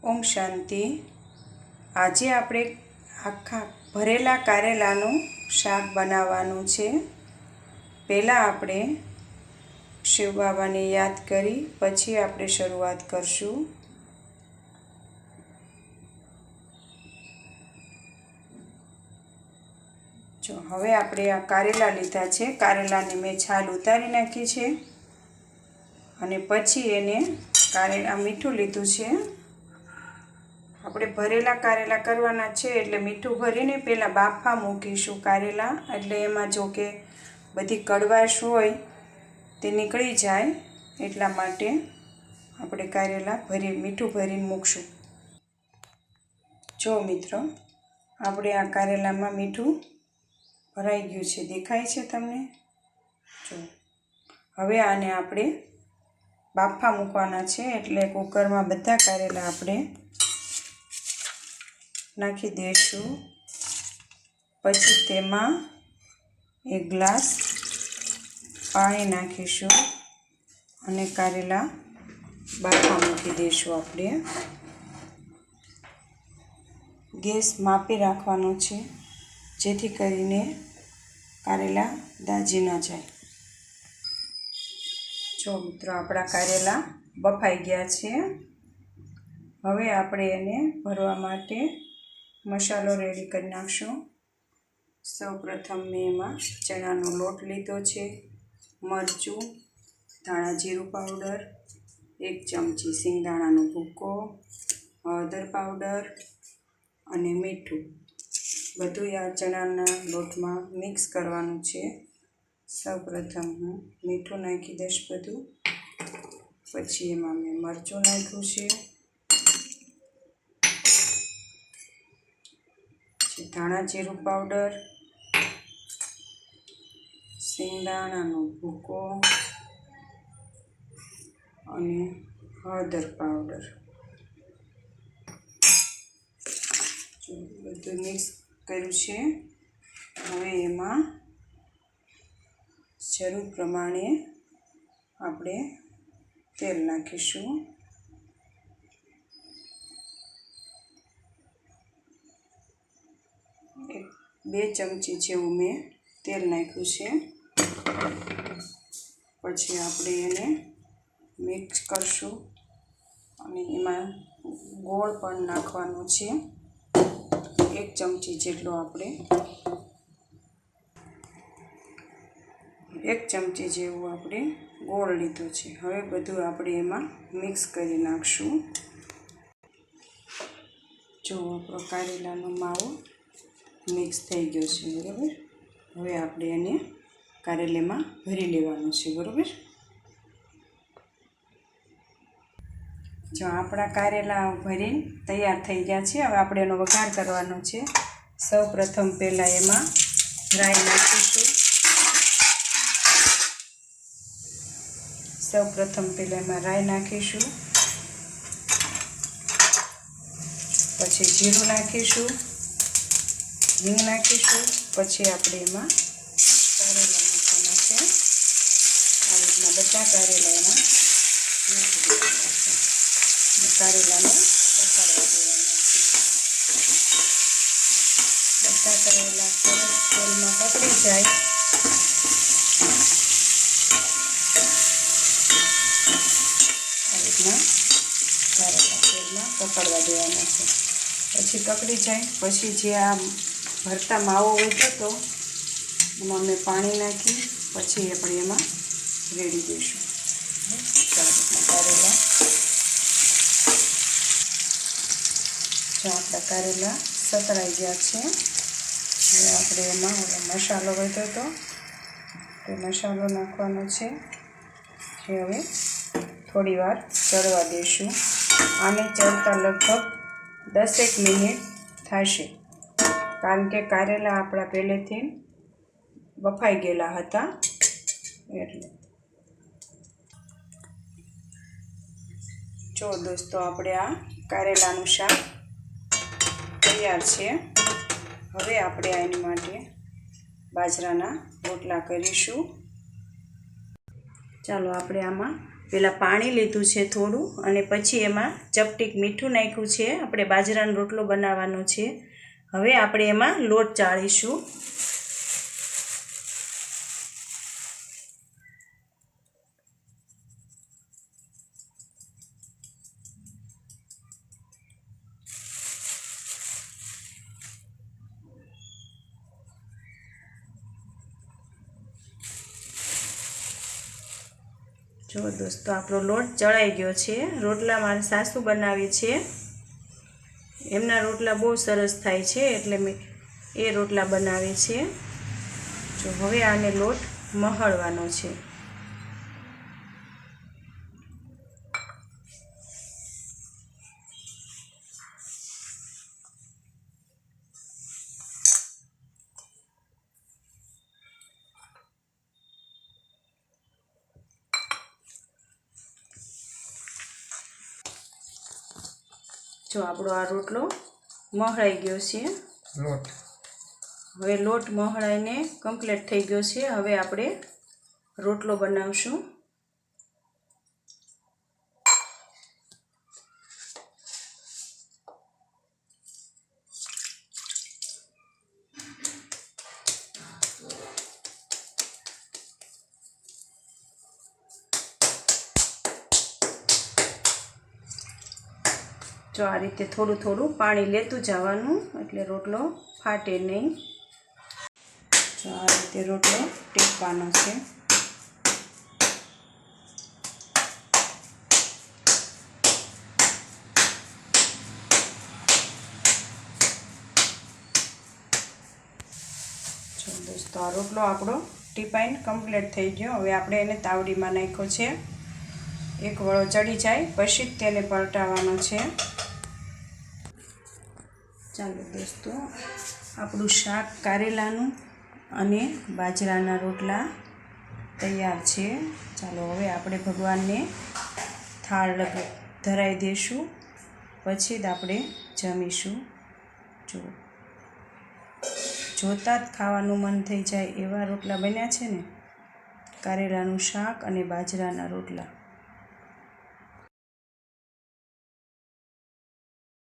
ઓમ શાંતિ। આજે આપણે આખા ભરેલા કારેલાનું શાક બનાવવાનું છે। પહેલાં આપણે શિવ બાબાને યાદ કરી પછી આપણે શરૂઆત કરશું। જો હવે આપણે આ કારેલા લીધા છે, કારેલાને મેં છાલ ઉતારી નાખી છે અને પછી એને કારેલા મીઠું લીધું છે। આપણે ભરેલા કારેલા કરવાના છે એટલે મીઠું ભરીને પહેલાં બાફા મૂકીશું કારેલા, એટલે એમાં જો કે બધી કડવાશ હોય તે નીકળી જાય, એટલા માટે આપણે કારેલા મીઠું ભરીને મૂકશું। જો મિત્રો, આપણે આ કારેલામાં મીઠું ભરાઈ ગયું છે, દેખાય છે તમને? જો હવે આને આપણે બાફા મૂકવાના છે, એટલે કુકરમાં બધા કારેલા આપણે નાખી દઈશું। પછી તેમાં 1 ગ્લાસ પાણી નાખીશું અને કારેલા બાફા મૂકી દઈશું। આપણે ગેસ માપી રાખવાનો છે, જેથી કરીને કારેલા દાજી ન જાય। જો મિત્રો, આપણા કારેલા બફાઈ ગયા છે। હવે આપણે એને ભરવા માટે મસાલો રેડી કરી નાખશું। સૌપ્રથમ મેં એમાં ચણાનો લોટ લીધો છે, મરચું, ધાણા જીરું પાવડર, 1 ચમચી સિંગદાણાનો ભૂકો, હળદર પાવડર અને મીઠું, બધું આ ચણાના લોટમાં મિક્સ કરવાનું છે। સૌપ્રથમ હું મીઠું નાખી દઈશ બધું, પછી એમાં મેં મરચું નાખ્યું છે, ધાણા જીરું પાવડર, સિંગદાણાનો ભૂકો અને હળદર પાવડર, બધું મિક્સ કર્યું છે। હવે એમાં જરૂર પ્રમાણે આપણે તેલ નાખીશું। 2 ચમચી જેવું મેં તેલ નાખ્યું છે। પછી આપણે એને મિક્સ કરશું અને એમાં ગોળ પણ નાખવાનો છે, 1 ચમચી જેટલો આપણે 1 ચમચી જેવું આપણે ગોળ લીધો છે। હવે બધું આપણે એમાં મિક્સ કરી નાખશું। જો આપણો કારેલાનો માવો મિક્સ થઈ ગયો છે, બરાબર। હવે આપણે એને કારેલામાં ભરી લેવાનું છે, બરાબર। જો આપણા કારેલા ભરીને તૈયાર થઈ ગયા છે। હવે આપણે એનો વઘાર કરવાનો છે। સૌ પ્રથમ પહેલાં એમાં રાઈ નાખીશું। પછી જીરું નાખીશું, હિંગ નાખીશું, પછી આપણે એમાં કારેલા નાખવાના છે। આ રીતના બધા કારેલા એમાં નાખી દેવાના છે અને કારેલાને પકાડવા દેવાના છે। બધા કારેલા સરસ તેલમાં પકડી જાય આ રીતના કારેલા તેલમાં પકડવા દેવાના છે। પછી કકડી જાય પછી જે આ ભરતા માવો વધ્યો હતો એમાં મેં પાણી નાખી પછી આપણે એમાં રેડી દઈશું। કારેલા જો આપણા કારેલા સતળાઈ ગયા છે। હવે આપણે એમાં મસાલો વધ્યો હતો તે મસાલો નાખવાનો છે, જે હવે થોડી વાર ચડવા દઈશું। આને ચડતા લગભગ 10 મિનિટ થશે, કારણ કે કારેલા આપણા પહેલેથી બફાઈ ગયેલા હતા એટલે। જો દોસ્તો, આપણે આ કારેલાનું શાક તૈયાર છે। હવે આપણે આની માટે બાજરાના રોટલા કરીશું। ચાલો આપણે આમાં પહેલાં પાણી લીધું છે થોડું, અને પછી એમાં ચપટીક મીઠું નાખ્યું છે. આપણે બાજરાનો રોટલો બનાવવાનો છે. હવે આપણે એમાં લોટ ચાળીશું. જો દોસ્તો, આપણો લોટ ચડાઈ ગયો છે. રોટલા મારી સાસુ બનાવે છે. એમના રોટલા બહુ સરસ થાય છે, એટલે મેં એ રોટલા બનાવે છે. જો હવે આને લોટ મહળવાનો છે. જો આપણો આ રોટલો મહળાઈ ગયો છે. હવે લોટ મહળાઈને કમ્પ્લીટ થઈ ગયો છે. હવે આપણે રોટલો બનાવશું. જો આ રીતે થોડું થોડું પાણી લેતું જવાનું, એટલે રોટલો ફાટે નહીં. જો આ રીતે રોટલો ટેકવાનો છે. જો દોસ્તો, આ રોટલો આપણો ટીપાઈને કમ્પ્લીટ થઈ ગયો. હવે આપણે એને તાવડીમાં નાખ્યો છે. એક વળો ચડી જાય પછી જ તેને પલટાવવાનો છે. ચાલો દોસ્તો, આપણું શાક કારેલાનું અને બાજરાના રોટલા તૈયાર છે. ચાલો હવે આપણે ભગવાનને થાળ ધરાવી દઈશું, પછી જ આપણે જમીશું. જોતાં જ ખાવાનું મન થઈ જાય એવા રોટલા બન્યા છે ને, કારેલાનું શાક અને બાજરાના રોટલા.